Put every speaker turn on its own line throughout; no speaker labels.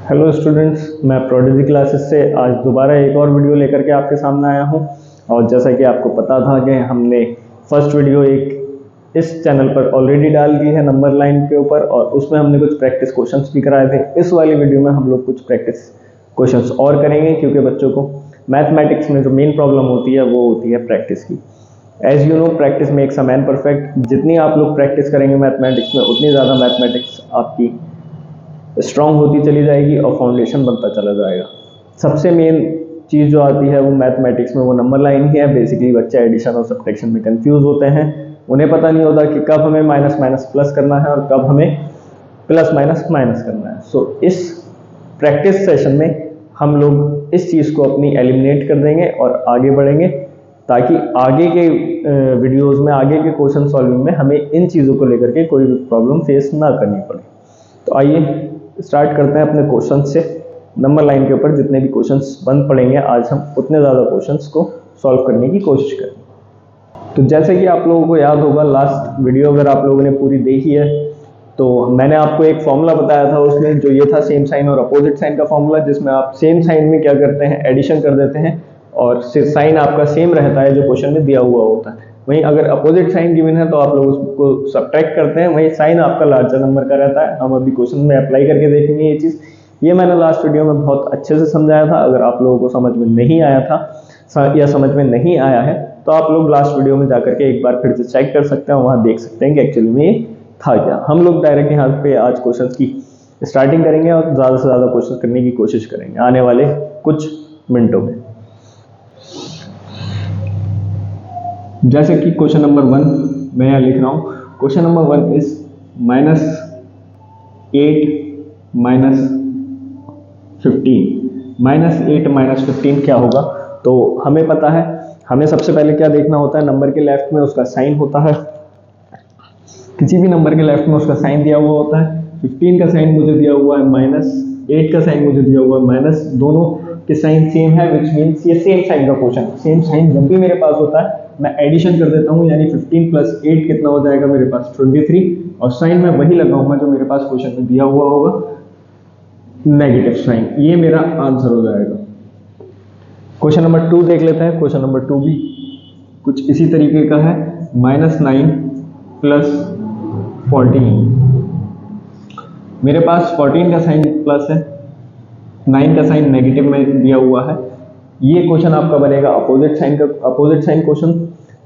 Hello students, मैं prodigy classes से आज दोबारा एक और वीडियो लेकर के आपके सामने आया हूं। और जैसा कि आपको पता था कि हमने फर्स्ट वीडियो एक इस चैनल पर ऑलरेडी डाल दी है नंबर लाइन के ऊपर, और उसमें हमने कुछ प्रैक्टिस क्वेश्चंस भी कराए थे। इस वाली वीडियो में हम लोग कुछ प्रैक्टिस क्वेश्चंस और करेंगे, क्योंकि बच्चों को मैथमेटिक्स में जो मेन प्रॉब्लम होती है वो होती है प्रैक्टिस की। As you know, practice makes a man perfect. जितनी आप लोग प्रैक्टिस करेंगे मैथमेटिक्स में, उतनी ज़्यादा मैथमेटिक्स आपकी स्ट्रांग होती चली जाएगी और फाउंडेशन बनता चला जाएगा। सबसे मेन चीज़ जो आती है वो मैथमेटिक्स में वो नंबर लाइन ही है। बेसिकली बच्चे एडिशन और सब्ट्रैक्शन में कंफ्यूज होते हैं। उन्हें पता नहीं होता कि कब हमें माइनस माइनस प्लस करना है और कब हमें प्लस माइनस माइनस करना है। सो इस प्रैक्टिस सेशन में हम लोग इस चीज़ को अपनी एलिमिनेट कर देंगे और आगे बढ़ेंगे, ताकि आगे के वीडियोज़ में, आगे के क्वेश्चन सॉल्विंग में हमें इन चीज़ों को लेकर के कोई भी प्रॉब्लम फेस ना करनी पड़े। तो आइए स्टार्ट करते हैं अपने क्वेश्चन से। नंबर लाइन के ऊपर जितने भी क्वेश्चंस बन पड़ेंगे आज हम उतने ज़्यादा क्वेश्चंस को सॉल्व करने की कोशिश करें। तो जैसे कि आप लोगों को याद होगा, लास्ट वीडियो अगर आप लोगों ने पूरी देखी है तो मैंने आपको एक फॉर्मूला बताया था। उसमें जो ये था सेम साइन और अपोजिट साइन का फॉर्मूला, जिसमें आप सेम साइन में क्या करते हैं, एडिशन कर देते हैं और साइन आपका सेम रहता है जो क्वेश्चन में दिया हुआ होता है। वहीं अगर अपोजिट साइन गिवन है तो आप लोग उसको सब्ट्रैक्ट करते हैं, वहीं साइन आपका लार्जर नंबर का रहता है। हम अभी क्वेश्चन में अप्लाई करके देखेंगे ये चीज़। ये मैंने लास्ट वीडियो में बहुत अच्छे से समझाया था। अगर आप लोगों को समझ में नहीं आया था या समझ में नहीं आया है तो आप लोग लास्ट वीडियो में जाकर के एक बार फिर से चेक कर सकते हैं, वहाँ देख सकते हैं कि एक्चुअली में ये था क्या। हम लोग डायरेक्ट यहाँ पे आज क्वेश्चन की स्टार्टिंग करेंगे और ज़्यादा से ज़्यादा क्वेश्चन करने की कोशिश करेंगे आने वाले कुछ मिनटों में। जैसे कि क्वेश्चन नंबर 1 मैं यहाँ लिख रहा हूँ। Question number 1 is -8 - 15। -8 - 15 क्या होगा? तो हमें पता है, हमें सबसे पहले क्या देखना होता है, नंबर के लेफ्ट में उसका साइन होता है। किसी भी नंबर के लेफ्ट में उसका साइन दिया हुआ होता है। 15 का साइन मुझे दिया हुआ है -8 का साइन मुझे दिया हुआ है माइनस। दोनों के साइन सेम है, विच मीन्स ये सेम साइन का क्वेश्चन। सेम साइन जब भी मेरे पास होता है मैं एडिशन कर देता हूँ, यानी 15 + 8 कितना हो जाएगा मेरे पास 23, और साइन मैं वही लगाऊंगा जो मेरे पास क्वेश्चन में दिया हुआ होगा, नेगेटिव साइन। ये मेरा आंसर हो जाएगा। क्वेश्चन नंबर 2 देख लेते हैं। क्वेश्चन नंबर 2 भी कुछ इसी तरीके का है। -9 + 14। मेरे पास 14 का साइन प्लस है, 9 का साइन नेगेटिव में दिया हुआ है। ये क्वेश्चन आपका बनेगा अपोजिट साइन का, अपोजिट साइन क्वेश्चन।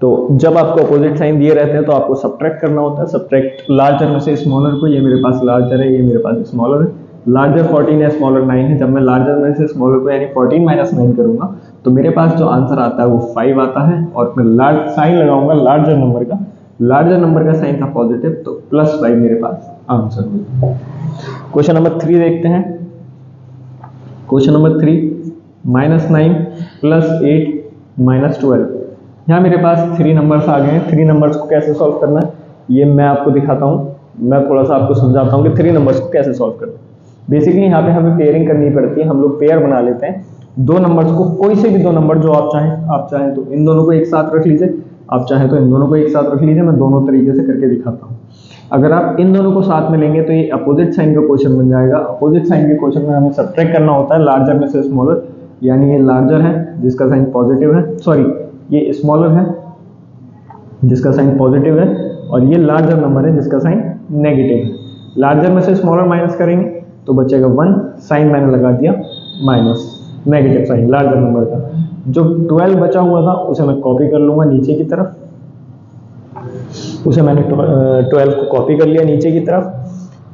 तो जब आपको अपोजिट साइन दिए रहते हैं तो आपको सब्ट्रैक्ट करना होता है। सब्ट्रैक्ट लार्जर में से स्मॉलर को। ये मेरे पास लार्जर है, ये मेरे पास स्मॉलर है। लार्जर 14 है, स्मॉलर 9 है। जब मैं लार्जर में से स्मॉलर को यानी 14 - 9 करूंगा तो मेरे पास जो आंसर आता है वो 5 आता है, और मैं लार्ज साइन लगाऊंगा लार्जर नंबर का। लार्जर नंबर का साइन था पॉजिटिव, तो +5 मेरे पास आंसर होगा। क्वेश्चन नंबर 3 देखते हैं। Question number 3 -9 + 8 - 12। यहाँ मेरे पास 3 नंबर्स आ गए हैं। 3 नंबर्स को कैसे सॉल्व करना है ये मैं आपको दिखाता हूँ। मैं थोड़ा सा आपको समझाता हूँ कि 3 नंबर्स को कैसे सॉल्व करना है। बेसिकली यहाँ पे हमें पेयरिंग करनी पड़ती है। हम लोग पेयर बना लेते हैं दो नंबर्स को, कोई से भी दो नंबर जो आप चाहें तो इन दोनों को एक साथ रख लीजिए, आप चाहें तो इन दोनों को एक साथ रख लीजिए। मैं दोनों तरीके से करके दिखाता हूँ। अगर आप इन दोनों को साथ में लेंगे तो ये अपोजिट साइन का क्वेश्चन बन जाएगा। अपोजिट साइन के क्वेश्चन में हमें सब्ट्रैक्ट करना होता है लार्जर में से स्मॉलर, यानी ये लार्जर है जिसका साइन पॉजिटिव है, सॉरी ये स्मॉलर है जिसका साइन पॉजिटिव है, और ये लार्जर नंबर है जिसका साइन नेगेटिव है। लार्जर में से स्मॉलर माइनस करेंगे तो बचेगा 1, साइन मैंने लगा दिया minus, negative sign larger number का। जो 12 बचा हुआ था उसे मैं कॉपी कर लूंगा नीचे की तरफ। उसे मैंने 12 को कॉपी कर लिया नीचे की तरफ।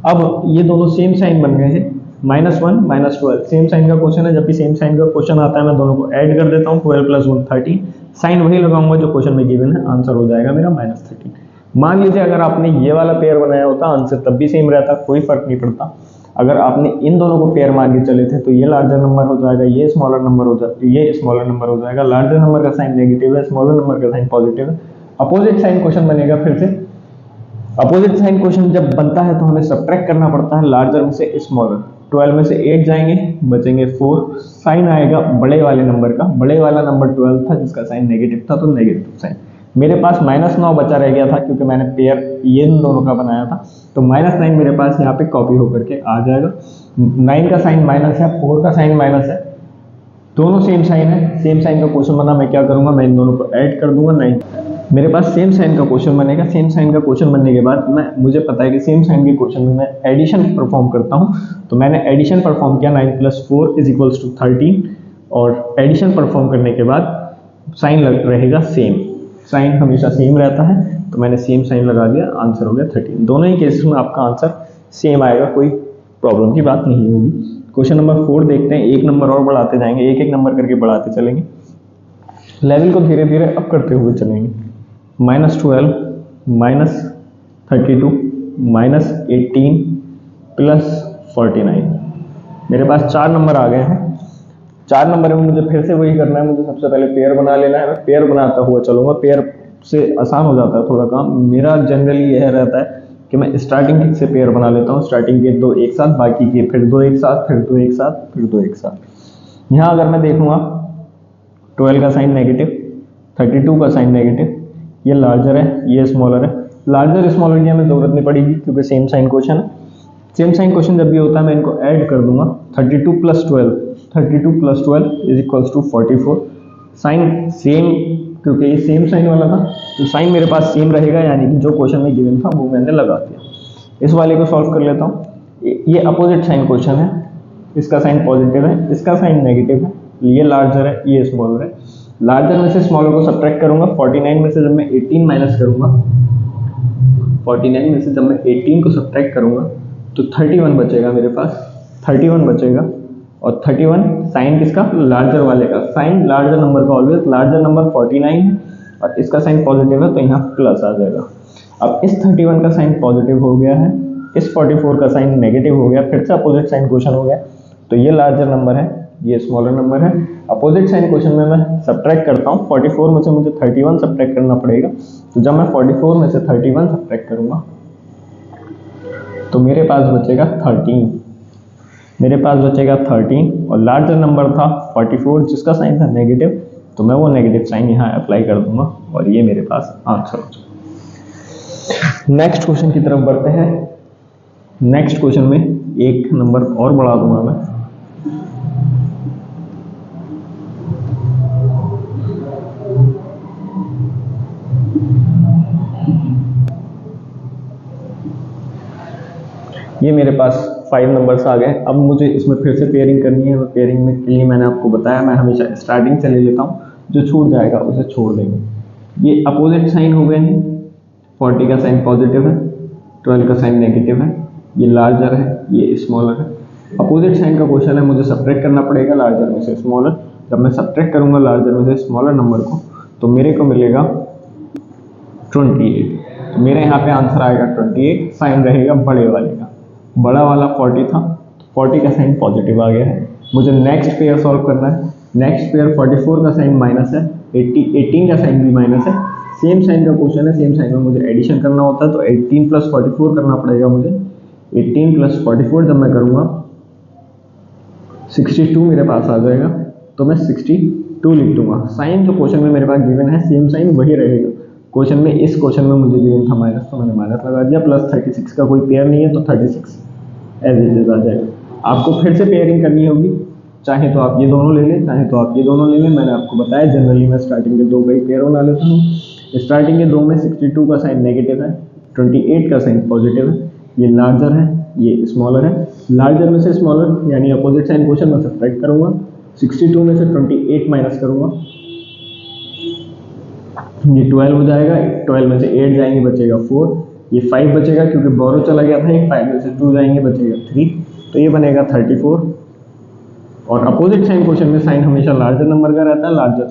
अब ये दोनों सेम साइन बन गए हैं, -1 - 12 सेम साइन का क्वेश्चन है। जब भी सेम साइन का क्वेश्चन आता है मैं दोनों को ऐड कर देता हूँ। 12 + 1 13, साइन वही लगाऊंगा जो क्वेश्चन में गिवन है, आंसर हो जाएगा मेरा -13। मान लीजिए अगर आपने ये वाला पेयर बनाया होता आंसर तब भी सेम रहता, कोई फर्क नहीं पड़ता। अगर आपने इन दोनों को पेयर मान के चले थे तो ये लार्जर नंबर हो जाएगा, ये स्मॉलर नंबर हो जाएगा, ये स्मॉलर नंबर हो जाएगा। लार्जर नंबर का साइन नेगेटिव है, स्मॉलर नंबर का साइन पॉजिटिव है। अपोजिट साइन क्वेश्चन बनेगा फिर से। अपोजिट साइन क्वेश्चन जब बनता है तो हमें सब्ट्रैक्ट करना पड़ता है लार्जर में से स्मॉलर। 12 में से 8 जाएंगे, बचेंगे 4, साइन आएगा बड़े वाले नंबर का। बड़े वाला नंबर 12 था जिसका साइन नेगेटिव था, तो नेगेटिव साइन। मेरे पास -9 बचा रह गया था क्योंकि मैंने पेयर ये इन दोनों का बनाया था, तो -9 मेरे पास यहाँ पे कॉपी होकर के आ जाएगा। 9 का साइन माइनस है, 4 का साइन माइनस है, दोनों सेम साइन है। सेम साइन का क्वेश्चन बना, मैं क्या करूँगा, मैं इन दोनों को ऐड कर दूंगा। 9 मेरे पास सेम साइन का क्वेश्चन बनेगा। सेम साइन का क्वेश्चन बनने के बाद मुझे पता है कि सेम साइन के क्वेश्चन में मैं एडिशन परफॉर्म करता हूँ, तो मैंने एडिशन परफॉर्म किया 9 + 4 = 13, और एडिशन परफॉर्म करने के बाद साइन रहेगा सेम, साइन हमेशा सेम रहता है, तो मैंने सेम साइन लगा दिया, आंसर हो गया 13। दोनों ही केसेस में आपका आंसर सेम आएगा, कोई प्रॉब्लम की बात नहीं होगी। क्वेश्चन नंबर 4 देखते हैं, एक नंबर और बढ़ाते जाएंगे, एक एक नंबर करके बढ़ाते चलेंगे, लेवल को धीरे धीरे अप करते हुए चलेंगे। -12 -32 -18 +49, मेरे पास 4 नंबर आ गए हैं। 4 नंबर में मुझे फिर से वही करना है, मुझे सबसे पहले पेयर बना लेना है। मैं पेयर बनाता हुआ चलूँगा, पेयर से आसान हो जाता है थोड़ा काम। मेरा जनरली यह रहता है कि मैं स्टार्टिंग से पेयर बना लेता हूँ, स्टार्टिंग के 2 एक साथ, बाकी के फिर 2 एक साथ, फिर 2 एक साथ, फिर 2 एक साथ। यहाँ अगर मैं देखूँगा 12 का साइन नेगेटिव, 32 का साइन नेगेटिव, ये लार्जर है, ये स्मॉलर है। लार्जर स्मॉलर की हमें जरूरत नहीं पड़ेगी क्योंकि सेम साइन क्वेश्चन है। सेम साइन क्वेश्चन जब भी होता है मैं इनको ऐड कर दूंगा। 32 + 12 = 44। साइन सेम, क्योंकि ये सेम साइन वाला था तो साइन मेरे पास सेम रहेगा, यानी कि जो क्वेश्चन में गिवन था वो मैंने लगा दिया। इस वाले को सॉल्व कर लेता हूँ। ये अपोजिट साइन क्वेश्चन है, इसका साइन पॉजिटिव है, इसका साइन नेगेटिव है, ये लार्जर है, ये स्मॉलर है। लार्जर में से स्मॉलर को सब्ट्रैक्ट करूंगा। 49 में से जब मैं 18 माइनस करूंगा, 49 में से जब मैं 18 को सब्ट्रैक्ट करूंगा तो 31 बचेगा मेरे पास, 31 बचेगा। और 31 साइन किसका, लार्जर वाले का। साइन लार्जर नंबर का ऑलवेज, लार्जर नंबर 49 है और इसका साइन पॉजिटिव है तो यहाँ प्लस आ जाएगा। अब इस 31 का साइन पॉजिटिव हो गया है, इस 44 का साइन नेगेटिव हो गया, फिर से अपोजिट साइन क्वेश्चन हो गया, तो ये लार्जर नंबर है, ये स्मॉलर नंबर है। अपोजिट साइन क्वेश्चन में मैं सब्ट्रैक्ट करता हूँ। 44 में से मुझे 31 सब्ट्रैक्ट करना पड़ेगा, तो जब मैं 44 में से 31 सब्ट्रैक्ट करूंगा तो मेरे पास बचेगा 13, मेरे पास बचेगा 13। और लार्जर नंबर था 44 जिसका साइन था नेगेटिव, तो मैं वो नेगेटिव साइन यहाँ अप्लाई कर दूंगा और ये मेरे पास आंसर हो जाएगा। नेक्स्ट क्वेश्चन की तरफ बढ़ते हैं। नेक्स्ट क्वेश्चन में एक नंबर और बढ़ा दूंगा मैं। ये मेरे पास 5 नंबर्स आ गए। अब मुझे इसमें फिर से पेयरिंग करनी है। पेयरिंग में के लिए मैंने आपको बताया, मैं हमेशा स्टार्टिंग से ले लेता हूँ, जो छूट जाएगा उसे छोड़ देंगे। ये अपोजिट साइन हो गए हैं। 40 का साइन पॉजिटिव है, 12 का साइन नेगेटिव है, ये लार्जर है, ये स्मॉलर है। अपोजिट साइन का क्वेश्चन है, मुझे सब्ट्रैक्ट करना पड़ेगा लार्जर में से स्मॉलर। जब मैं सब्ट्रैक्ट करूंगा लार्जर में से स्मॉलर नंबर को, तो मेरे को मिलेगा 28। तो मेरे यहाँ पे आंसर आएगा 28। साइन रहेगा बड़े वाले का, बड़ा वाला 40 था, 40 का साइन पॉजिटिव आ गया है। मुझे नेक्स्ट पेयर सॉल्व करना है। नेक्स्ट पेयर 44 का साइन माइनस है, 18 का साइन भी माइनस है। सेम साइन का क्वेश्चन है, सेम साइन में मुझे एडिशन करना होता है, तो 18 + 44 करना पड़ेगा मुझे। 18 + 44 जब मैं करूँगा 62 मेरे पास आ जाएगा, तो मैं 62 लिख दूंगा। साइन जो क्वेश्चन में मेरे पास गिवन है सेम साइन वही रहेगा। क्वेश्चन में, इस क्वेश्चन में मुझे गिवन था माइनस, तो मैंने माइनस लगा दिया। प्लस 36 का कोई पेयर नहीं है तो 36 एज इट इज आ जाएगा। आपको फिर से पेयरिंग करनी होगी, चाहे तो आप ये दोनों ले लें, चाहे तो आप ये दोनों ले लें। मैंने आपको बताया जनरली मैं स्टार्टिंग के 2 का ही पेयर बना लेता हूँ। स्टार्टिंग के 2 में 62 का साइन नेगेटिव है, 28 का साइन पॉजिटिव है, ये लार्जर है, ये स्मॉलर है। लार्जर में से स्मॉलर यानी अपोजिट साइन क्वेश्चन में सब्ट्रैक्ट करूंगा। 62 में से 28 माइनस करूंगा, ये 12 हो जाएगा। 12 में से 8 जाएंगे, बचेगा 4। ये 5 बचेगा क्योंकि बोरो चला गया था, 5 में से 2 जाएंगे, बचेगा 3, तो ये बनेगा 34। और अपोजिट साइन क्वेश्चन में साइन हमेशा लार्जर नंबर का रहता है। लार्जर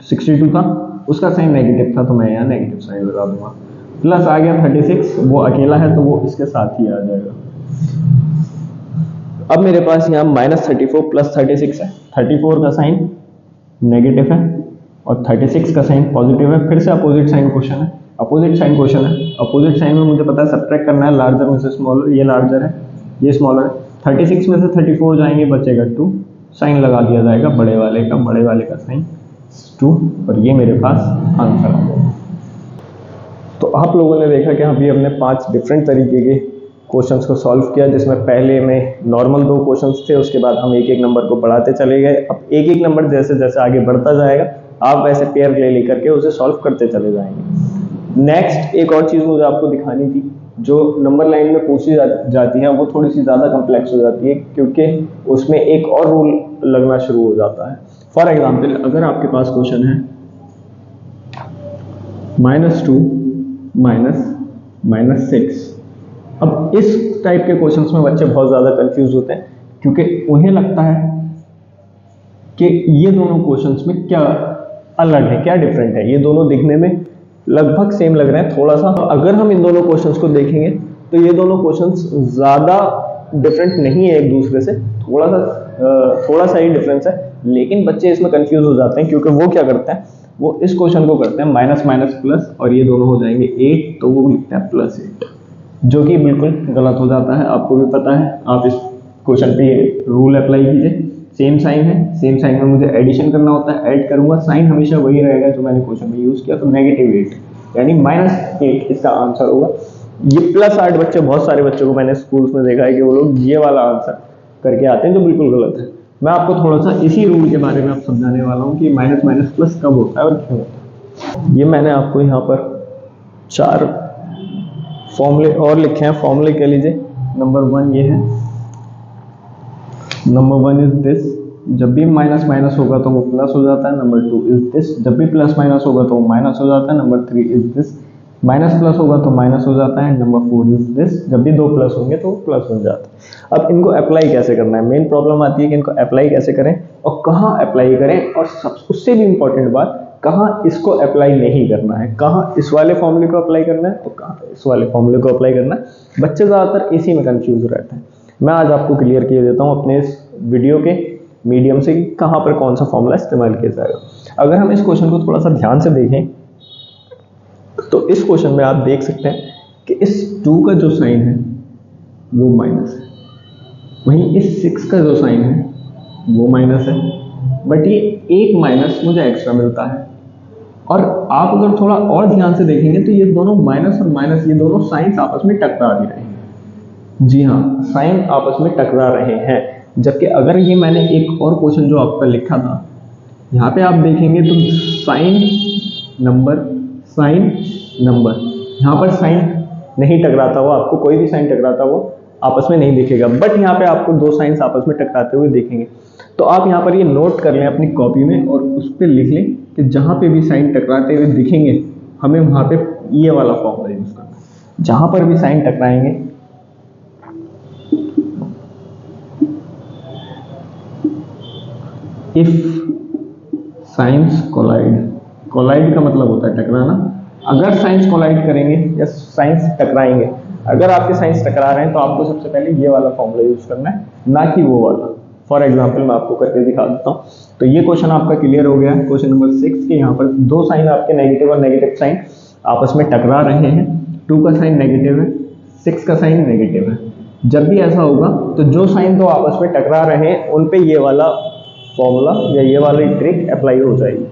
62 था, उसका साइन नेगेटिव था, तो मैं यहाँ नेगेटिव साइन लगा दूंगा। प्लस आ गया 36, वो अकेला है तो वो इसके साथ ही आ जाएगा। अब मेरे पास यहाँ -34 + 36 है। 34 का साइन नेगेटिव है और 36 का साइन पॉजिटिव है। फिर से अपोजिट साइन क्वेश्चन है, अपोजिट साइन क्वेश्चन है। अपोजिट साइन में मुझे पता है सब्ट्रैक्ट करना है लार्जर में से स्मॉलर। ये लार्जर है, ये स्मॉलर है। 36 में से 34 जाएंगे, बचेगा 2। साइन लगा दिया जाएगा बड़े वाले का, बड़े वाले का साइन 2, और ये मेरे पास आंसर आ गया। आप लोगों ने देखा कि अभी हमने 5 डिफरेंट तरीके के क्वेश्चंस को सॉल्व किया, जिसमें पहले में नॉर्मल 2 क्वेश्चंस थे, उसके बाद हम एक एक नंबर को बढ़ाते चले गए। अब एक एक नंबर जैसे जैसे आगे बढ़ता जाएगा आप वैसे पेयर ले लेकर के उसे सॉल्व करते चले जाएंगे। नेक्स्ट एक और चीज़ मुझे आपको दिखानी थी, जो नंबर लाइन में पूछी जाती है वो थोड़ी सी ज़्यादा कम्प्लेक्स हो जाती है, क्योंकि उसमें एक और रूल लगना शुरू हो जाता है। फॉर एग्जाम्पल, अगर आपके पास क्वेश्चन है -2 -6, अब इस टाइप के क्वेश्चंस में बच्चे बहुत ज़्यादा कंफ्यूज होते हैं, क्योंकि उन्हें लगता है कि ये दोनों क्वेश्चंस में क्या अलग है, क्या डिफरेंट है, ये दोनों दिखने में लगभग सेम लग रहे हैं थोड़ा सा। अगर हम इन दोनों क्वेश्चंस को देखेंगे तो ये दोनों क्वेश्चंस ज़्यादा डिफरेंट नहीं है एक दूसरे से, थोड़ा सा ही डिफरेंस है, लेकिन बच्चे इसमें कंफ्यूज हो जाते हैं, क्योंकि वो क्या करते हैं, वो इस क्वेश्चन को करते हैं माइनस माइनस प्लस, और ये दोनों हो जाएंगे 8, तो वो लिखते हैं +8, जो कि बिल्कुल गलत हो जाता है। आपको भी पता है, आप इस क्वेश्चन पे ये रूल अप्लाई कीजिए। सेम साइन है, सेम साइन में मुझे एडिशन करना होता है, ऐड करूंगा, साइन हमेशा वही रहेगा जो मैंने क्वेश्चन में यूज किया, तो -8 यानी -8 इसका आंसर होगा। ये +8 बच्चे, बहुत सारे बच्चों को मैंने स्कूल्स में देखा है कि वो लोग ये वाला आंसर करके आते हैं, जो बिल्कुल गलत है। मैं आपको थोड़ा सा इसी रूल के बारे में आप समझाने वाला हूँ कि माइनस माइनस प्लस कब होता है और क्यों होता है। ये मैंने आपको यहाँ पर 4 फॉर्मूले और लिखे हैं, फॉर्मूले कह लीजिए। नंबर 1 ये है, नंबर 1 इज दिस, जब भी माइनस माइनस होगा तो वो प्लस हो जाता है। नंबर 2 इज दिस, जब भी प्लस माइनस होगा तो वो माइनस हो जाता है। Number 3 is this, minus plus होगा तो माइनस हो जाता है। नंबर 4 इज दिस, जब भी 2 प्लस होंगे तो प्लस हो जाता है। अब इनको अप्लाई कैसे करना है, मेन प्रॉब्लम आती है कि इनको अप्लाई कैसे करें और कहाँ अप्लाई करें, और उससे भी इंपॉर्टेंट बात, कहाँ इसको अप्लाई नहीं करना है, कहाँ इस वाले फॉर्मूले को अप्लाई करना है और कहाँ इस वाले फॉर्मूले को अप्लाई करना है। बच्चे ज़्यादातर इसी में कंफ्यूज रहते हैं। मैं आज आपको क्लियर किए देता हूँ अपने इस वीडियो के मीडियम से कि कहाँ पर कौन सा फॉर्मूला इस्तेमाल किया जाएगा। अगर हम इस क्वेश्चन को थोड़ा सा ध्यान से देखें तो इस क्वेश्चन में आप देख सकते हैं कि इस 2 का जो साइन है वो माइनस है, वहीं इस 6 का जो साइन है वो माइनस है, बट ये एक माइनस मुझे एक्स्ट्रा मिलता है। और आप अगर थोड़ा और ध्यान से देखेंगे तो ये दोनों माइनस और माइनस, ये दोनों साइंस आपस में टकरा भी रहे हैं। जी हाँ, साइन आपस में टकरा रहे हैं। जबकि अगर ये मैंने एक और क्वेश्चन जो आपका लिखा था, यहाँ पे आप देखेंगे तो साइन नंबर, यहाँ पर साइन नहीं टकराता हुआ, आपको कोई भी साइन टकराता हुआ आपस में नहीं दिखेगा, बट यहाँ पे आपको 2 साइंस आपस में टकराते हुए दिखेंगे। तो आप यहाँ पर ये नोट कर लें अपनी कॉपी में और उस पर लिख लें कि जहाँ पे भी साइन टकराते हुए दिखेंगे हमें वहाँ पे ये वाला फॉर्मूला यूज करना है। जहाँ पर भी साइन टकराएंगे, इफ साइंस कोलाइड का मतलब होता है टकराना। अगर साइंस कोलाइड करेंगे या साइंस टकराएंगे, अगर आपके साइंस टकरा रहे हैं तो आपको सबसे पहले ये वाला फॉर्मूला यूज करना है, ना कि वो वाला। फॉर एग्जांपल मैं आपको करके दिखा देता हूँ। तो ये क्वेश्चन आपका क्लियर हो गया है। क्वेश्चन नंबर 6 के यहाँ पर 2 साइन आपके नेगेटिव और नेगेटिव साइन आपस में टकरा रहे हैं। 2 का साइन नेगेटिव है, 6 का साइन नेगेटिव है। जब भी ऐसा होगा तो जो साइन 2 आपस में टकरा रहे हैं उन पे ये वाला फॉर्मूला या ये वाली ट्रिक अप्लाई हो जाएगी।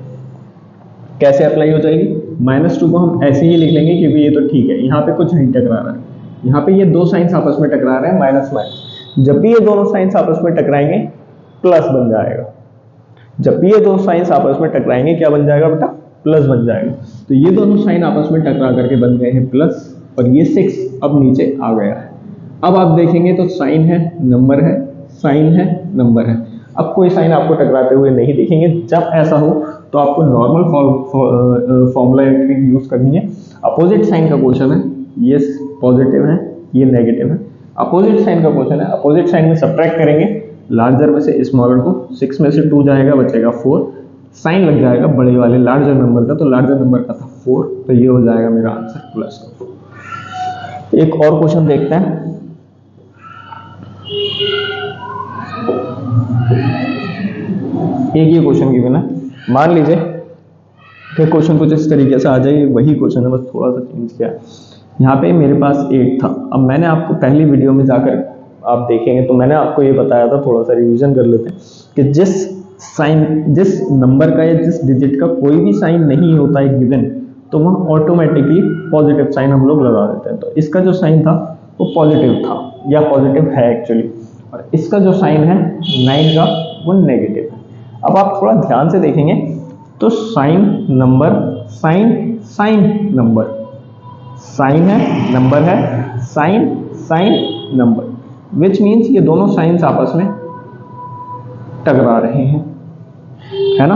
कैसे अप्लाई हो जाएगी? -2 को हम ऐसे ही लिख लेंगे क्योंकि ये तो ठीक है, यहाँ पे कुछ नहीं टकरा रहा है। यहाँ पे ये 2 साइंस आपस में टकरा रहे हैं, माइनस माइनस। जब भी ये दोनों साइंस आपस में टकराएंगे प्लस बन जाएगा। जब भी ये 2 साइंस आपस में टकराएंगे क्या बन जाएगा बेटा? प्लस बन जाएगा। तो ये दोनों साइन आपस में टकरा करके बन गए हैं प्लस, और ये 6 अब नीचे आ गया है। अब आप देखेंगे तो साइन है, नंबर है, साइन है, नंबर है। अब कोई साइन आपको टकराते हुए नहीं दिखेंगे। जब ऐसा हो तो आपको नॉर्मल फॉर्मूला ट्रिक यूज करनी है। अपोजिट साइन का क्वेश्चन है, ये पॉजिटिव है, ये नेगेटिव है। अपोजिट साइन का क्वेश्चन है, अपोजिट साइन में सब्ट्रैक्ट करेंगे लार्जर में से स्मॉलर को, 6 में से 2 जाएगा, बचेगा 4। साइन लग जाएगा बड़े वाले लार्जर नंबर का, तो लार्जर नंबर का था 4, तो ये हो जाएगा मेरा आंसर +4। एक और क्वेश्चन देखते हैं। एक ये क्वेश्चन की बिना मान लीजिए कि क्वेश्चन कुछ इस तरीके से आ जाए, वही क्वेश्चन है, बस थोड़ा सा चेंज किया। यहाँ पे मेरे पास 8 था। अब मैंने आपको पहली वीडियो में जाकर आप देखेंगे तो मैंने आपको ये बताया था, थोड़ा सा रिवीजन कर लेते हैं, कि जिस नंबर का या जिस डिजिट का कोई भी साइन नहीं होता है गिवन, तो वहाँ ऑटोमेटिकली पॉजिटिव साइन हम लोग लगा देते हैं। तो इसका जो साइन था वो पॉजिटिव था या पॉजिटिव है एक्चुअली, और इसका जो साइन है 9 का वो नेगेटिव है। अब आप थोड़ा ध्यान से देखेंगे तो sign number sign sign number, sign है नंबर है, sign sign number, which means ये दोनों साइंस आपस में टकरा रहे हैं, है ना।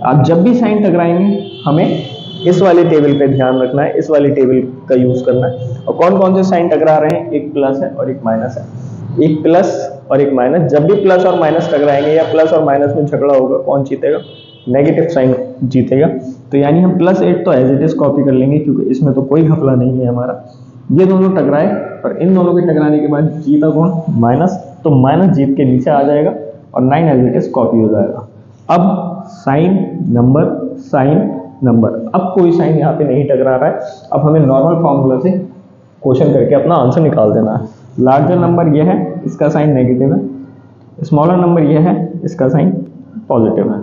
आप जब भी साइन टकराएंगे हमें इस वाली टेबल पे ध्यान रखना है, इस वाली टेबल का यूज करना है। और कौन कौन से साइन टकरा रहे हैं, एक प्लस है और एक माइनस है, एक प्लस और एक माइनस। जब भी प्लस और माइनस टकराएंगे या प्लस और माइनस में झगड़ा होगा, कौन जीतेगा, नेगेटिव साइन जीतेगा। तो यानी हम +8 तो एज इट इज कॉपी कर लेंगे क्योंकि इसमें तो कोई घपला नहीं है हमारा। ये दोनों टकराए और इन दोनों के टकराने के बाद जीता कौन, माइनस, तो माइनस जीत के नीचे आ जाएगा और 9 एज इट इज कॉपी हो जाएगा। अब साइन नंबर साइन नंबर, अब कोई साइन यहाँ पे नहीं टकरा रहा है। अब हमें नॉर्मल फॉर्मूला से क्वेश्चन करके अपना आंसर निकाल देना है। लार्जर नंबर यह है, इसका साइन नेगेटिव है, स्मॉलर नंबर यह है, इसका साइन पॉजिटिव है।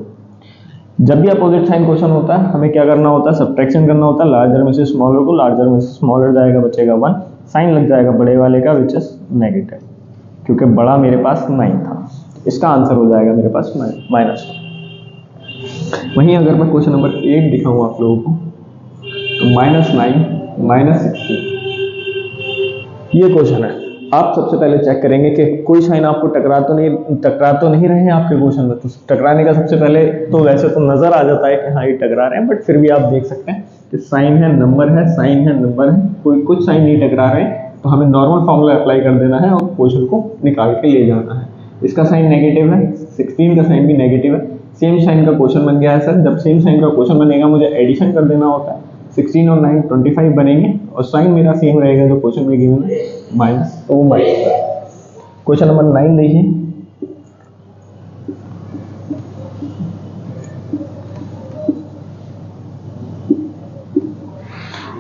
जब भी अपोजिट साइन क्वेश्चन होता है हमें क्या करना होता है, सब्ट्रैक्शन करना होता है। लार्जर में से स्मॉलर को, लार्जर में से स्मॉलर जाएगा, बचेगा 1, साइन लग जाएगा बड़े वाले का विच इज नेगेटिव, क्योंकि बड़ा मेरे पास 9 था। इसका आंसर हो जाएगा मेरे पास -1। वहीं अगर मैं क्वेश्चन नंबर 8 दिखाऊं आप लोगों को तो -9 -16 ये क्वेश्चन है। आप सबसे पहले चेक करेंगे कि कोई साइन आपको टकरा तो नहीं रहे हैं आपके क्वेश्चन में। तो टकराने का सबसे पहले तो वैसे तो नजर आ जाता है कि हाँ ये टकरा रहे हैं, बट फिर भी आप देख सकते हैं कि साइन है नंबर है, साइन है नंबर है, कोई कुछ साइन नहीं टकरा रहे, तो हमें नॉर्मल फॉर्मूला अप्लाई कर देना है और क्वेश्चन को निकाल के ले जाना है। इसका साइन नेगेटिव है, 16 का साइन भी नेगेटिव है। सेम साइन का क्वेश्चन बन गया है सर। जब सेम साइन का क्वेश्चन बनेगा मुझे एडिशन कर देना होता है, 16 और 9 25 बनेंगे और साइन मेरा सेम रहेगा जो क्वेश्चन में गिवन है, माइनस, तो वो माइनस। क्वेश्चन नंबर 9 देखिए,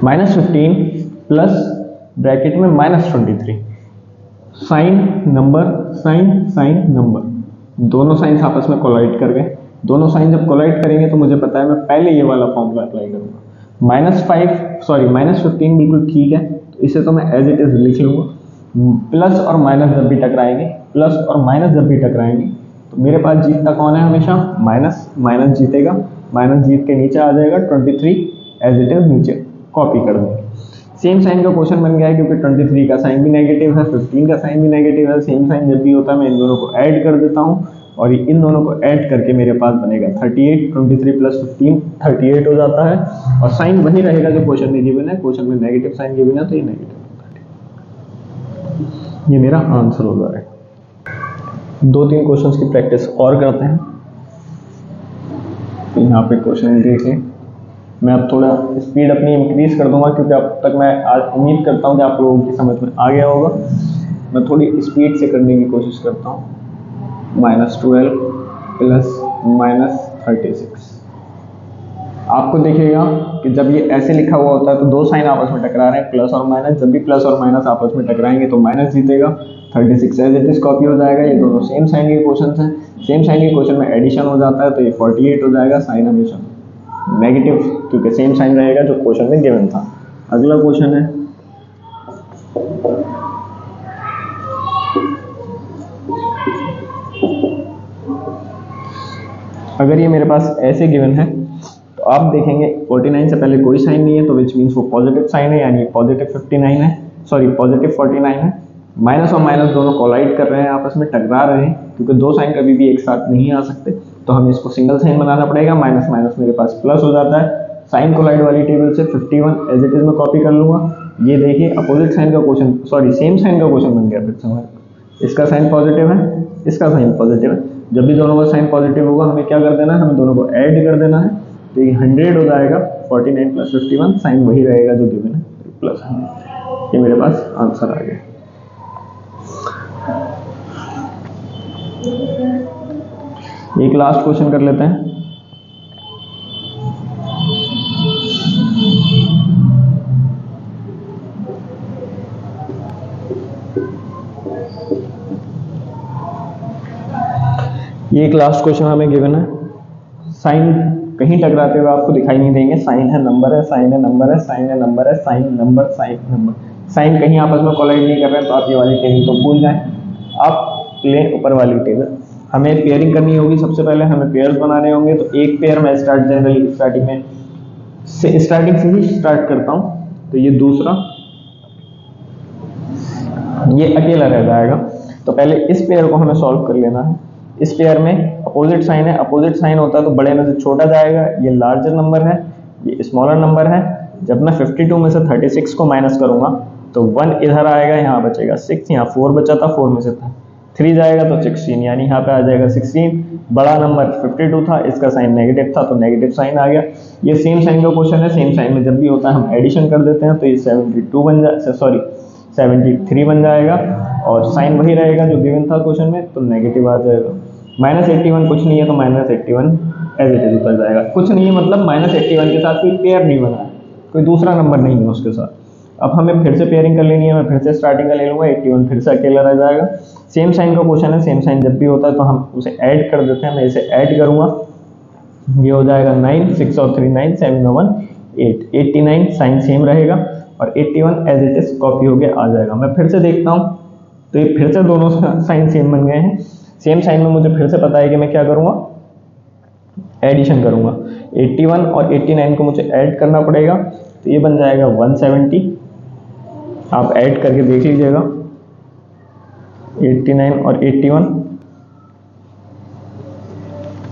-15 प्लस ब्रैकेट में -23, sign number sign sign number, दोनों साइंस आपस में कोलाइड कर गए। दोनों साइन जब कोलाइड करेंगे तो मुझे पता है मैं पहले ये वाला फॉर्मूला अप्लाई करूंगा। -15 बिल्कुल ठीक है, तो इसे तो मैं एज इट इज लिख लूंगा। प्लस और माइनस जब भी टकराएंगे, प्लस और माइनस जब भी टकराएंगे तो मेरे पास जीतता कौन है हमेशा, माइनस, माइनस जीतेगा, माइनस जीत के नीचे आ जाएगा, 23 एज इट इज नीचे कॉपी कर देंगे। सेम साइन का क्वेश्चन बन गया है क्योंकि 23 का साइन भी नेगेटिव है, 15 का साइन भी नेगेटिव है। सेम साइन जब भी होता है मैं इन दोनों को ऐड कर देता हूँ और इन दोनों को ऐड करके मेरे पास बनेगा 38, 23 प्लस 15 38 हो जाता है, और साइन वही रहेगा जो क्वेश्चन में गिवन है। क्वेश्चन में नेगेटिव साइन गिवन है तो ये नेगेटिव होता है। ये मेरा आंसर हो जा रहा है। 2-3 क्वेश्चंस की प्रैक्टिस और करते हैं। तो यहाँ पे क्वेश्चन देखिए, मैं अब थोड़ा स्पीड अपनी इंक्रीज कर दूंगा क्योंकि अब तक मैं आज उम्मीद करता हूँ कि आप लोगों की समझ में आ गया होगा। मैं थोड़ी स्पीड से करने की कोशिश करता हूँ। -12 प्लस -36, आपको देखिएगा कि जब ये ऐसे लिखा हुआ होता है तो दो साइन आपस में टकरा रहे हैं, प्लस और माइनस। जब भी प्लस और माइनस आपस में टकराएंगे तो माइनस जीतेगा, 36 एज इट इज कॉपी हो जाएगा। ये दोनों सेम साइन के क्वेश्चन हैं, सेम साइन के क्वेश्चन में एडिशन हो जाता है तो ये 48 हो जाएगा। साइन हमेशा नेगेटिव क्योंकि सेम साइन रहेगा जो क्वेश्चन में गिवन था। अगला क्वेश्चन है अगर ये मेरे पास ऐसे गिवन है तो आप देखेंगे 49 से पहले कोई साइन नहीं है तो विच मीन्स वो पॉजिटिव साइन है, यानी पॉजिटिव 59 है, सॉरी पॉजिटिव 49 है। माइनस और माइनस दोनों कोलाइड कर रहे हैं, आपस में टकरा रहे हैं क्योंकि दो साइन कभी भी एक साथ नहीं आ सकते, तो हमें इसको सिंगल साइन बनाना पड़ेगा। माइनस माइनस मेरे पास प्लस हो जाता है। साइन कोलाइड वाली टेबल से 51 एज इट इज में कॉपी कर लूंगा। ये देखिए अपोजिट साइन का क्वेश्चन, सॉरी सेम साइन का क्वेश्चन बन गया फिर से हमारे। इसका साइन पॉजिटिव है, इसका साइन पॉजिटिव है। जब भी दोनों का साइन पॉजिटिव होगा हमें क्या कर देना है, हमें दोनों को ऐड कर देना है तो ये 100 हो जाएगा। 49 प्लस 51 साइन वही रहेगा जो गिवन है, प्लस 100। ये मेरे पास आंसर आ गया। एक लास्ट क्वेश्चन कर लेते हैं। ये एक लास्ट क्वेश्चन हमें गिवन है। साइन कहीं टकराते हुए आपको दिखाई नहीं देंगे। साइन है, नंबर है, साइन है, नंबर है, साइन है, नंबर है, sign, number, sign, number. Sign कहीं आपस में कोलाइड नहीं कर रहे हैं, तो आप ये वाली टेबल तो भूल जाएं। आप लें ऊपर वाली टेबल। हमें पेयरिंग करनी होगी, सबसे पहले हमें पेयर्स बनाने होंगे। तो एक पेयर मैं जनरली स्टार्टिंग से ही स्टार्ट करता हूँ। तो ये दूसरा, ये अकेला रह जाएगा। तो पहले इस पेयर को हमें सॉल्व कर लेना है। इस पेयर में अपोजिट साइन है, अपोजिट साइन होता है तो बड़े में से छोटा जाएगा। ये लार्जर नंबर है, ये स्मॉलर नंबर है। जब मैं 52 में से 36 को माइनस करूंगा तो 1 इधर आएगा, यहाँ बचेगा 6, यहाँ 4 बचा था, 4 में से 3 जाएगा तो 16, यानी यहाँ पे आ जाएगा 16। बड़ा नंबर 52 था, इसका साइन नेगेटिव था तो नेगेटिव साइन आ गया। ये सेम साइन का क्वेश्चन है, सेम साइन में जब भी होता है हम एडिशन कर देते हैं। तो ये 73 बन जाएगा और साइन वही रहेगा जो गिवन था क्वेश्चन में, तो नेगेटिव आ जाएगा। -81 कुछ नहीं है तो -81 एज इट इज उतर जाएगा। कुछ नहीं है मतलब -81 के साथ कोई पेयर नहीं बना है, कोई दूसरा नंबर नहीं है उसके साथ। अब हमें फिर से पेयरिंग कर लेनी है, मैं फिर से स्टार्टिंग का ले लूँगा। 81 फिर से अकेला रह जाएगा। सेम साइन का क्वेश्चन है, सेम साइन जब भी होता है तो हम उसे ऐड कर देते हैं। मैं इसे ऐड करूँगा, ये हो जाएगा 9, 6 और 3 9, 7 और 1 8, 89 साइन सेम रहेगा और 81 एज इट इज कॉपी होके आ जाएगा। मैं फिर से देखता हूँ तो ये फिर से दोनों साइन सेम बन गए हैं। सेम साइन में मुझे फिर से पता है कि मैं क्या करूँगा, एडिशन करूँगा। 81 और 89 को मुझे ऐड करना पड़ेगा, तो ये बन जाएगा 170। आप ऐड करके देख लीजिएगा, 89 और 81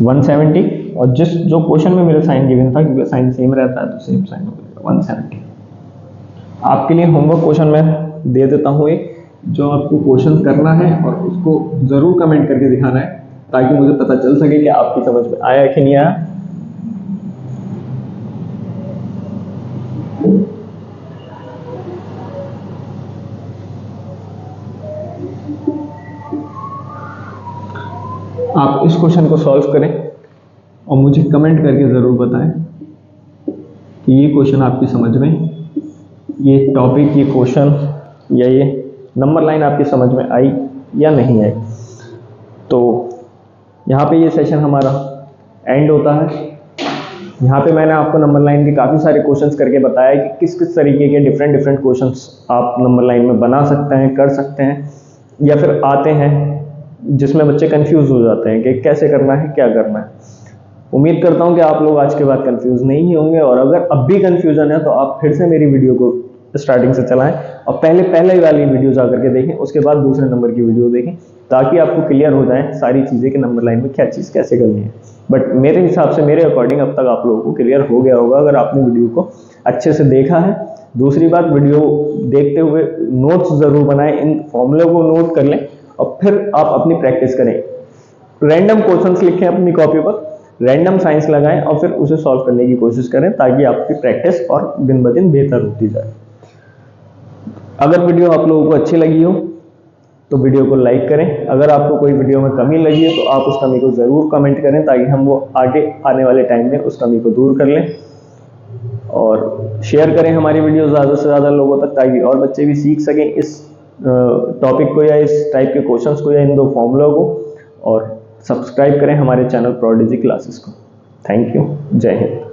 170। और जो क्वेश्चन में मेरा साइन गिवन था, क्योंकि साइन सेम रहता है तो सेम साइन हो जाएगा 170। आपके लिए होमवर्क क्वेश्चन मैं दे देता हूँ एक, जो आपको क्वेश्चन करना है और उसको ज़रूर कमेंट करके दिखाना है, ताकि मुझे पता चल सके कि आपकी समझ में आया कि नहीं आया। आप इस क्वेश्चन को सॉल्व करें और मुझे कमेंट करके ज़रूर बताएं कि ये क्वेश्चन आपकी समझ में, ये टॉपिक, ये क्वेश्चन या ये नंबर लाइन आपकी समझ में आई या नहीं आई। तो यहाँ पे ये सेशन हमारा एंड होता है। यहाँ पे मैंने आपको नंबर लाइन के काफ़ी सारे क्वेश्चंस करके बताया कि किस किस तरीके के डिफरेंट क्वेश्चंस आप नंबर लाइन में बना सकते हैं, कर सकते हैं, या फिर आते हैं जिसमें बच्चे कंफ्यूज हो जाते हैं कि कैसे करना है, क्या करना है। उम्मीद करता हूँ कि आप लोग आज के बाद कंफ्यूज नहीं होंगे, और अगर अब भी कंफ्यूजन है तो आप फिर से मेरी वीडियो को स्टार्टिंग से चलाएं और पहले वाली वीडियो जा करके देखें, उसके बाद दूसरे नंबर की वीडियो देखें, ताकि आपको क्लियर हो जाए सारी चीज़ें कि नंबर लाइन में क्या चीज़ कैसे करनी है। बट मेरे हिसाब से, मेरे अकॉर्डिंग अब तक आप लोगों को क्लियर हो गया होगा, अगर आपने वीडियो को अच्छे से देखा है। दूसरी बात, वीडियो देखते हुए नोट्स ज़रूर बनाएं, इन फॉर्मूलों को नोट कर लें और फिर आप अपनी प्रैक्टिस करें। रैंडम क्वेश्चंस लिखें अपनी कॉपी पर, रैंडम साइंस लगाएं और फिर उसे सॉल्व करने की कोशिश करें, ताकि आपकी प्रैक्टिस और दिन ब दिन बेहतर होती जाए। अगर वीडियो आप लोगों को अच्छी लगी हो तो वीडियो को लाइक करें। अगर आपको कोई वीडियो में कमी लगी है तो आप उस कमी को ज़रूर कमेंट करें, ताकि हम वो आगे आने वाले टाइम में उस कमी को दूर कर लें। और शेयर करें हमारी वीडियो ज़्यादा से ज़्यादा लोगों तक, ताकि और बच्चे भी सीख सकें इस टॉपिक को या इस टाइप के क्वेश्चंस को या इन 2 फॉर्मूला को। और सब्सक्राइब करें हमारे चैनल प्रोडिजी क्लासेस को। Thank you. जय हिंद।